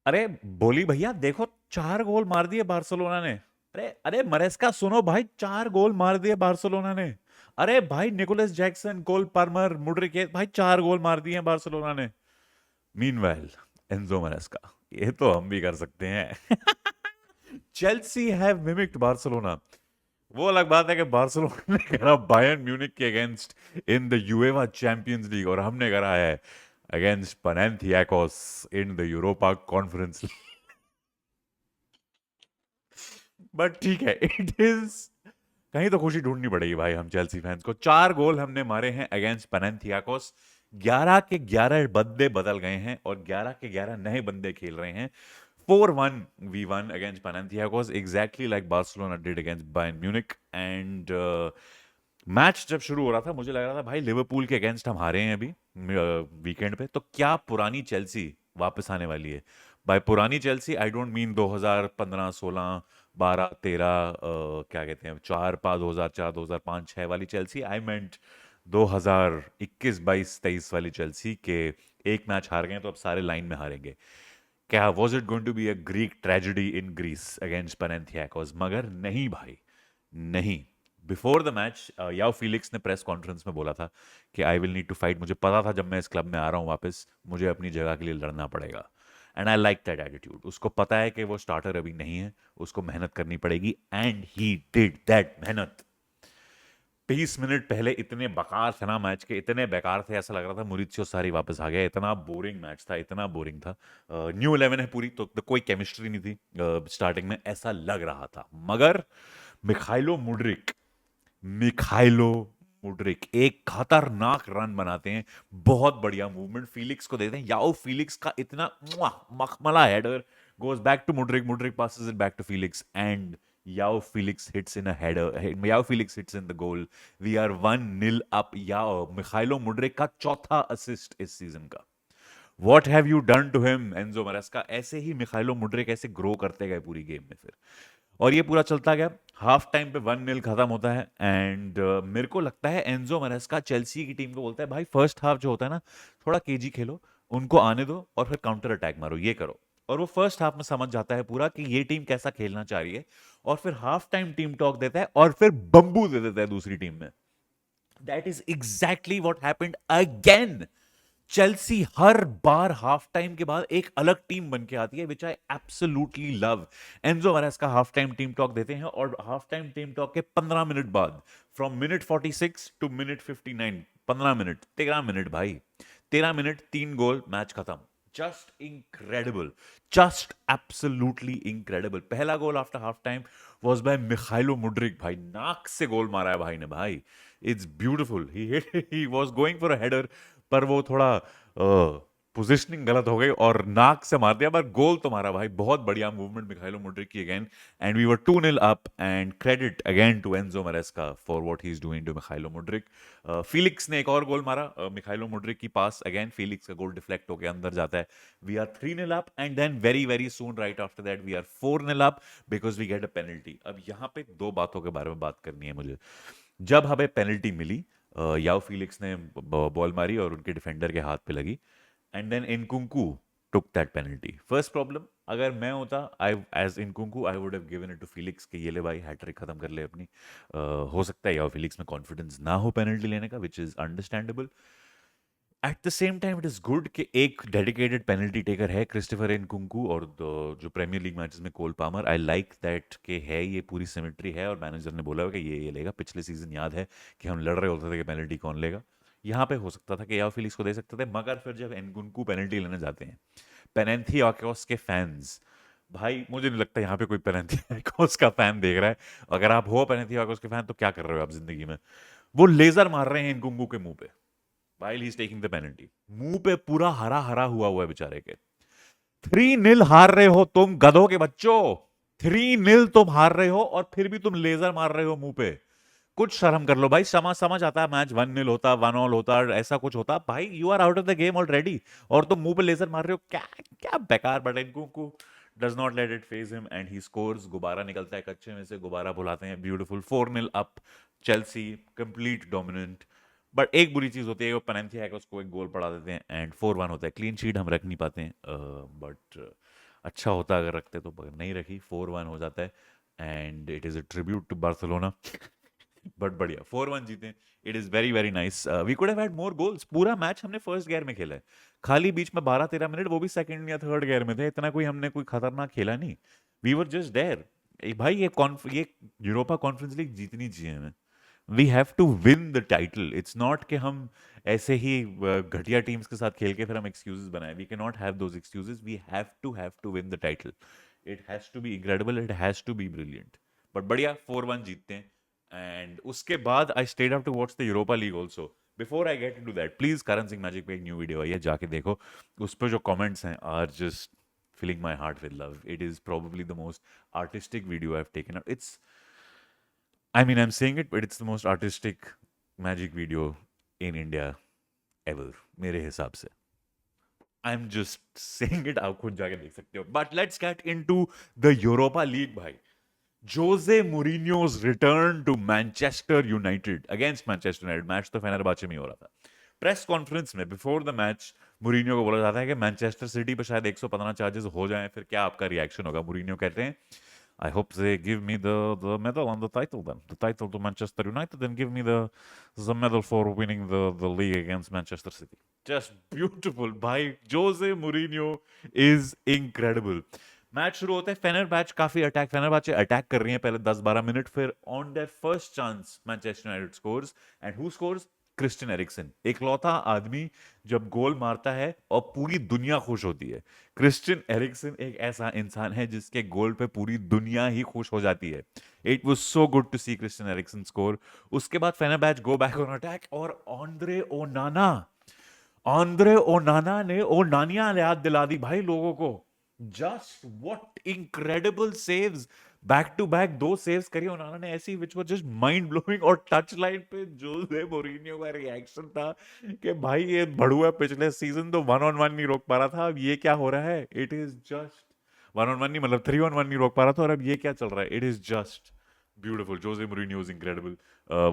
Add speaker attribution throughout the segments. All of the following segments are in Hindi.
Speaker 1: अरे बोली भैया देखो, 4 गोल मार दिए बार्सिलोना ने। अरे अरे मरेस्का सुनो भाई, 4 गोल मार दिए बार्सिलोना ने। अरे भाई निकोलस जैक्सन, कोल पाल्मर, मुड्रिक, भाई 4 गोल मार दिए हैं बार्सिलोना ने। मीनवाइल एंजो मरेस्का, ये तो हम भी कर सकते हैं। Chelsea have mimicked Barcelona. वो अलग बात है कि बार्सिलोना ने करा बायर्न म्यूनिख के against in the UEFA Champions League, और हमने करा है against Panathinaikos in the Europa Conference. But ठीक है, इट इज, कहीं तो खुशी ढूंढनी पड़ेगी भाई हम चेल्सी फैंस को। 4 गोल हमने मारे हैं अगेंस्ट पनान्थियाकोस। 11 के 11 बंदे बदल गए हैं और 11 के 11 नए बंदे खेल रहे हैं। 4-1 we won against Panathinaikos, exactly like Barcelona did against Bayern Munich. And match जब शुरू हो रहा था मुझे लग रहा था भाई लिवरपूल के अगेंस्ट हम हारे हैं अभी वीकेंड पे, तो क्या पुरानी चेल्सी वापस आने वाली है। बाय पुरानी चेल्सी आई डोंट मीन 2015 16 12 13, क्या कहते हैं, 4 5 2004 2005 6 वाली चेल्सी। आई मेंट 2021 22 23 वाली चेल्सी के एक मैच हार गए तो अब सारे लाइन में हारेंगे। क्या was it going to be a Greek tragedy in Greece against Panathinaikos? मगर नहीं भाई, नहीं। Before the match Joao Felix ने प्रेस कॉन्फ्रेंस में बोला था कि I will need to fight. मुझे पता था जब मैं इस क्लब में आ रहा हूँ वापस, मुझे अपनी जगह के लिए लड़ना पड़ेगा। And I like that attitude. उसको पता है कि वो स्टार्टर अभी नहीं है, उसको मेहनत करनी पड़ेगी, एंड ही डिड दैट मेहनत। 20 मिनट पहले इतने बकार थे ना मैच के, इतने बेकार थे, ऐसा लग रहा था मुरीत्सियो सारी वापस आ गया। इतना बोरिंग मैच था, इतना बोरिंग था। न्यू 11 है पूरी, तो कोई केमिस्ट्री नहीं थी स्टार्टिंग में, ऐसा लग रहा था। मगर मिखाइलो मुड्रिक, मिखाइलो मुड्रिक एक खतरनाक रन बनाते हैं। बहुत बढ़िया मूवमेंट फिलिक्स को देते हैं। याओ फिलिक्स का इतना मखमला header goes back to Mudryk, Mudryk passes it back to Felix, and Yao Felix hits in a header. Yao Felix hits in the goal. We are 1-0 up. Yao Mykhailo Mudryk का चौथा असिस्ट इस सीजन का। What have you done to him Enzo Maresca? ऐसे ही मिखाइलो मुड्रिक ऐसे ग्रो करते गए पूरी गेम में फिर, और ये पूरा चलता गया। हाफ टाइम पे 1-0 खत्म होता है। एंड मेरे को लगता है एंजो मरेस्का चेल्सी की टीम को बोलता है भाई फर्स्ट हाफ जो होता है ना, थोड़ा केजी खेलो, उनको आने दो और फिर काउंटर अटैक मारो, ये करो। और वो फर्स्ट हाफ में समझ जाता है पूरा कि ये टीम कैसा खेलना चाह रही है, और फिर हाफ टाइम टीम टॉक देता है और फिर बम्बू दे देता है दूसरी टीम में। That is exactly what happened again. Chelsea her bar half time के बाद एक अलग टीम बन के आती है, विच आई एब्सोल्युटली लव। एंजो मैरेस्का का हाफ टाइम टीम टॉक देते हैं, और हाफ टाइम टीम टॉक के 15 मिनट बाद, from minute 46 to minute 59, 15 minute, 13 minute भाई, 13 मिनट 3 गोल, मैच खत्म। Just incredible, just absolutely incredible. पहला goal after half time was by Mykhailo Mudryk. भाई नाक से गोल मारा है भाई ने भाई। It's beautiful. He was going for a header, पर वो थोड़ा पोजिशनिंग गलत हो गई और नाक से मार दिया, पर गोल तो मारा भाई। बहुत बढ़िया मूवमेंट मिखाइलो मुड्रिक की again. And we were 2-0 up, and credit again to Enzo Maresca for what he is doing to Mykhailo Mudryk. Felix ने एक और गोल मारा मिखाइलो मुड्रिक की पास, अगेन फिलिक्स का गोल डिफ्लेक्ट होकर अंदर जाता है। We are 3-0 up, and then very very soon right after that we are 4-0 up, because we get a penalty. अब यहाँ पे दो बातों के बारे में बात करनी है मुझे। जब हमें पेनल्टी मिली, याओ फिलिक्स ने बॉल मारी और उनके डिफेंडर के हाथ पे लगी, and then Nkunku took that penalty. First problem, अगर मैं होता, I as Nkunku, I would have given it to Felix कि ये ले भाई हैट्रिक खत्म कर ले अपनी। हो सकता है याओ फिलिक्स में कॉन्फिडेंस ना हो पेनल्टी लेने का, which is understandable. At the same time it is good कि एक डेडिकेटेड पेनल्टी टेकर है क्रिस्टोफर इनकुंकू, और जो प्रीमियर लीग मैचेस में Cole Palmer. I like that के है, ये पूरी सिमेट्री है, और मैनेजर ने बोला कि ये लेगा। पिछले सीजन याद है कि हम लड़ रहे होते थे कि पेनल्टी कौन लेगा। यहाँ पे हो सकता था कि याओ फिलिक्स को दे सकते थे, मगर फिर जब इनकुंकू पेनल्टी लेने जाते हैं, पेनैन्थियाकोस के फैंस, भाई मुझे नहीं लगता यहाँ पे कोई पेनैन्थियाकोस का फैन देख रहा है। अगर आप हो पेनैन्थियाकोस के फैन तो क्या कर रहे हो आप जिंदगी में? वो लेजर मार रहे हैं इनकुंकू के मुंह पे while he's taking the penalty। मुंह पे पूरा हरा हरा हुआ है बेचारे के। 3-0 हार रहे हो तुम गधों के बच्चों। 3-0 तुम हार रहे हो और फिर भी तुम लेजर मार रहे हो मुंह पे। कुछ शर्म कर लो भाई। समझ समझ आता है मैच 1-0 होता, 1-1 होता, ऐसा कुछ होता भाई, you are out of the game already, और तुम मुंह पे लेजर मार रहे हो। क्या क्या बेकार। बट इनको does not let it phase him, and he scores. गुब्बारा निकलता है कच्चे में से, गुब्बारा बुलाते हैं, beautiful. 4-0 up, Chelsea complete dominant. But एक बुरी चीज होती है, वो पेनल्टी है कि उसको एक गोल पड़ा देते हैं, एंड 4-1 होता है। क्लीन शीट हम रख नहीं पाते हैं, बट अच्छा होता अगर रखते तो, पर नहीं रखी, 4-1 हो जाता है and it is a tribute to Barcelona. But बढ़िया 4-1 जीते। It is very very nice. We could have had more goals. पूरा मैच हमने फर्स्ट गियर में खेला है, खाली बीच में 12-13 मिनट, वो भी सेकंड या थर्ड गियर में थे, इतना कोई हमने कोई खतरनाक खेला नहीं। We were just there. भाई ये यूरोपा कॉन्फ्रेंस लीग जीतनी चाहिए हमें। We have to win the title. It's not कि हम ऐसे ही घटिया टीम्स के साथ खेल के फिर हम एक्सक्यूजेस बनाए। We can not have those excuses. We have to win the title. It has to be incredible, it has to be brilliant. But बढ़िया 4-1 जीतते हैं। एंड उसके बाद I stayed up to watch the Europa League also. Before I get to that, please Karan Singh magic पे एक न्यू वीडियो आई है, जाके देखो। उस पर जो कमेंट्स हैं are just filling my heart with love. It is probably the most artistic video I've taken out. I mean, I'm saying it, but it's the most artistic magic video in India ever, मेरे हिसाब से। I'm just saying it, आप खुद जाके देख सकते हो। But let's get into the Europa League, भाई। Jose Mourinho's return to Manchester United against Manchester United। Match तो फेनेरबाचे में ही हो रहा था। प्रेस कॉन्फ्रेंस में बिफोर द मैच मुरीनियो को बोला जाता है कि मैनचेस्टर सिटी पर शायद 115 चार्जेस हो जाएं, फिर क्या आपका रिएक्शन होगा। मुरीनियो कहते हैं, I hope they give me the medal and the title then. The title to Manchester United, then give me the medal for winning the league against Manchester City. Just beautiful. भाई Jose Mourinho is incredible. Match शुरू होता है, फेनरबाचे अटैक कर रही है पहले 10-12 मिनट, फिर on there first chance Manchester United scores. And who scores? Christian Eriksen, इकलौता आदमी जब गोल मारता है और पूरी दुनिया खुश होती है। क्रिस्टियन एरिक्सन एक ऐसा इंसान है जिसके गोल पे पूरी दुनिया ही खुश हो जाती है। It was so good to see Christian Eriksen score. उसके बाद Fenerbahce go back on attack और आंद्रे ओनाना ने ओनानिया याद दिला दी भाई लोगों को। Just what incredible saves, back to back 2 saves करी ओनाना ने ऐसी, which was just mind blowing. और टच लाइन पे जोसे मोरिनियो का रिएक्शन था कि भाई ये भड़ुआ पिछले सीजन तो 1-on-1 नहीं रोक पा रहा था, अब ये क्या हो रहा है। इट इज जस्ट 1-on-1 नहीं, मतलब 3-on-1 नहीं रोक पा रहा था, और अब ये क्या चल रहा है। It is just beautiful. Jose Mourinho is incredible.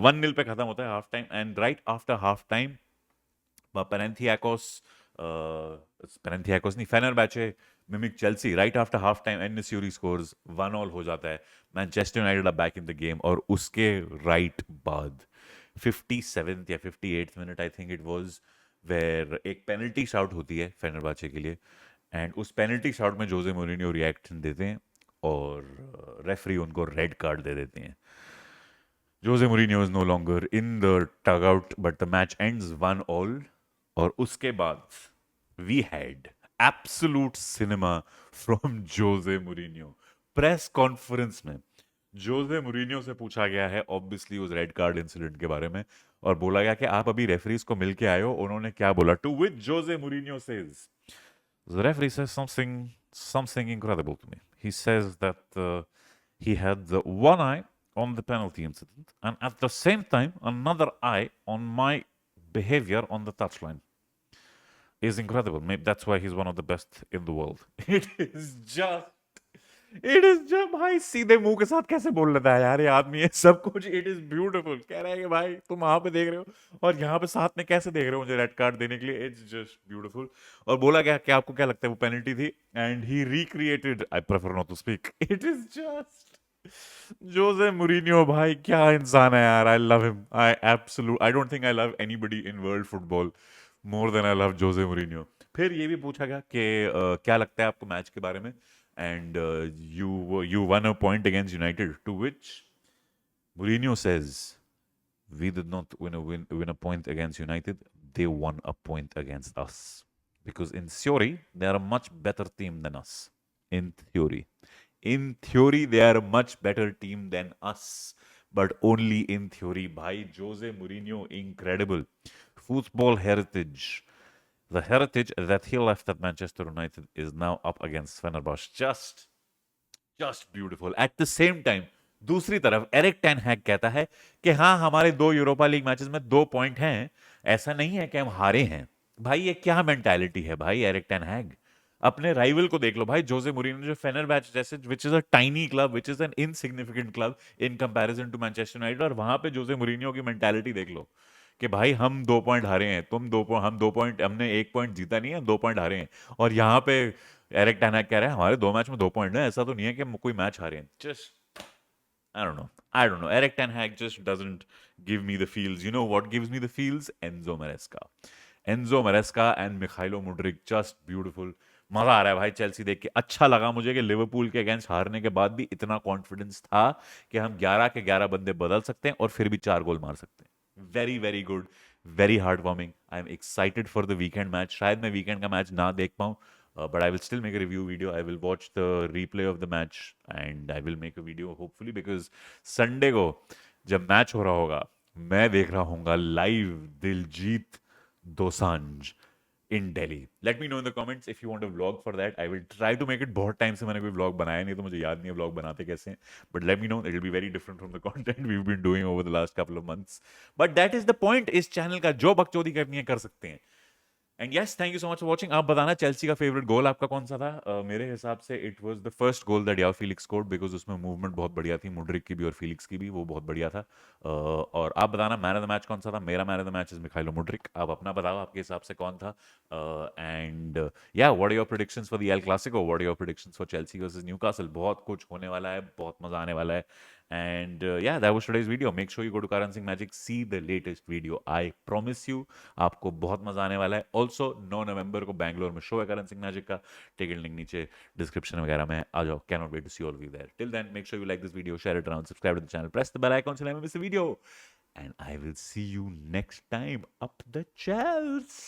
Speaker 1: 1-0 पे खत्म होता है half time, and right after half time Panathinaikos, Panathinaikos नहीं, Fenerbahce mimic Chelsea. Right after half time En Nesyri scores, 1-1 हो जाता है। Manchester United are back in the game. और उसके राइट बाद 57th या 58th minute I think it was, where एक पेनल्टी शॉट होती है फेनरबाचे के लिए, एंड उस पेनल्टी शॉट में जोसे मोरिनियो रिएक्शन देते हैं और रेफरी उनको रेड कार्ड दे देते हैं। Jose Mourinho is no longer in the dugout, but the match ends 1-1। और उसके बाद we had absolute cinema from Jose Mourinho. Press conference में जोसे मुरीनियो से पूछा गया है ऑब्वियसली उस रेड कार्ड इंसिडेंट के बारे में, और बोला गया कि आप अभी रेफरीज को मिल के आए हो। उन्होंने क्या बोला? To which Jose Mourinho says, the referee says something incredible to me. He says that he had the one eye on the penalty incident and at the same time another eye on my behavior on the touchline. Is incredible. Maybe that's why he's one of the best in the world. It is जब भाई सीधे मुंह के साथ कैसे बोल लेता है यार ये आदमी, ये सब कुछ। It is beautiful. कह रहा है कि भाई तुम वहां पे देख रहे हो और यहाँ पे साथ में कैसे देख रहे हो मुझे रेड कार्ड देने के लिए। It's just beautiful. और बोला गया कि आपको क्या लगता है वो पेनल्टी थी, and he recreated, I prefer not to speak. It is just Jose Mourinho, भाई क्या इंसान है यार। I love him. I don't think I love anybody in world football more than I love Jose Mourinho. फिर ये भी पूछा गया कि क्या लगता है आपको मैच के बारे में, and you won a point against United. To which Mourinho says, "We did not win a point against United. They won a point against us because in theory they are a much better team than us. In theory they are a much better team than us, but only in theory." Bhai Jose Mourinho, incredible football heritage. The heritage that he left at Manchester United is now up against Fenerbahce. Just beautiful. At the same time, दूसरी तरफ एरिक टेन हैग कहता है कि हाँ हमारे 2 यूरोपा लीग मैचेस में 2 पॉइंट हैं, ऐसा नहीं है कि हम हारे हैं। भाई ये क्या मेंटालिटी है भाई एरिक टेन हैग। अपने राइवल को देख लो भाई, जोसे मुरीनो जो फेनरबाचे जैसे, which is a tiny club, which is an insignificant club in comparison to Manchester United, और वहां पे जोसे मुरीनो की मेंटालिटी देख लो कि भाई हम 2 पॉइंट हारे हैं, हम 2 पॉइंट, हमने 1 पॉइंट जीता नहीं है, 2 पॉइंट हारे हैं। और यहाँ पे एरिक टेन हैग कह रहे हैं हमारे 2 मैच में 2 पॉइंट है, ऐसा तो नहीं है कि हम कोई मैच हारे हैं। Just I don't know. I don't know. Eric Ten Hag just doesn't give me the feels. You know what gives me the feels? Enzo Maresca. Enzo Maresca and Mikhailo Mudryk just beautiful. मजा आ रहा है भाई चेल्सी देख के। अच्छा लगा मुझे कि लिवरपूल के अगेंस्ट हारने के बाद भी इतना कॉन्फिडेंस था कि हम 11 के 11 बंदे बदल सकते हैं और फिर भी 4 गोल मार सकते हैं। Very very good, very heart warming. I am excited for the weekend match. शायद मैं वीकेंड का मैच ना देख पाऊँ, but I will still make a review video. I will watch the replay of the match and I will make a video hopefully because Sunday को जब मैच हो रहा होगा मैं देख रहा हूँगा live Diljit Dosanjh in Delhi. Let me know in the comments if you want a vlog for that. I will try to make it। बहुत टाइम से मैंने कोई vlog बनाया नहीं तो मुझे याद नहीं है vlog बनाते कैसे हैं, but let me know, it will be very different from the content we've been doing over the last couple of months, but that is the point। इस चैनल का जो बकचोदी करनी है कर सकते हैं। And yes, thank you so much for watching. आप बताना चेल्सी का फेवरेट गोल आपका कौन सा था? मेरे हिसाब से it was the first goal that Joao Felix scored, because उसमें मूवमेंट बहुत बढ़िया थी, मुड्रिक की भी और फीलिक्स की भी, वो बहुत बढ़िया था। और आप बताना मैन ऑफ द मैच कौन सा था? मेरा man of the match is Mykhailo Mudryk. आप अपना बताओ आपके हिसाब से कौन था? एंड या what are your predictions for the El Clasico? What are your predictions for Chelsea versus Newcastle? बहुत कुछ होने वाला है, बहुत मजा आने वाला है। And yeah, that was today's video. Make sure you go to Karan Singh Magic, see the latest video. I promise you, आपको बहुत मजा आने वाला है। ऑल्सो 9 नवंबर को बैंगलोर में शो है करण सिंह मैजिक का। टिकट लिंक नीचे डिस्क्रिप्शन वगैरह में आ जाओ। Can not wait to see all of you there. Till then, make sure you like this video, share it around, subscribe to the channel, press the bell icon so you never miss a video. And I will see you next time. Up the Chels.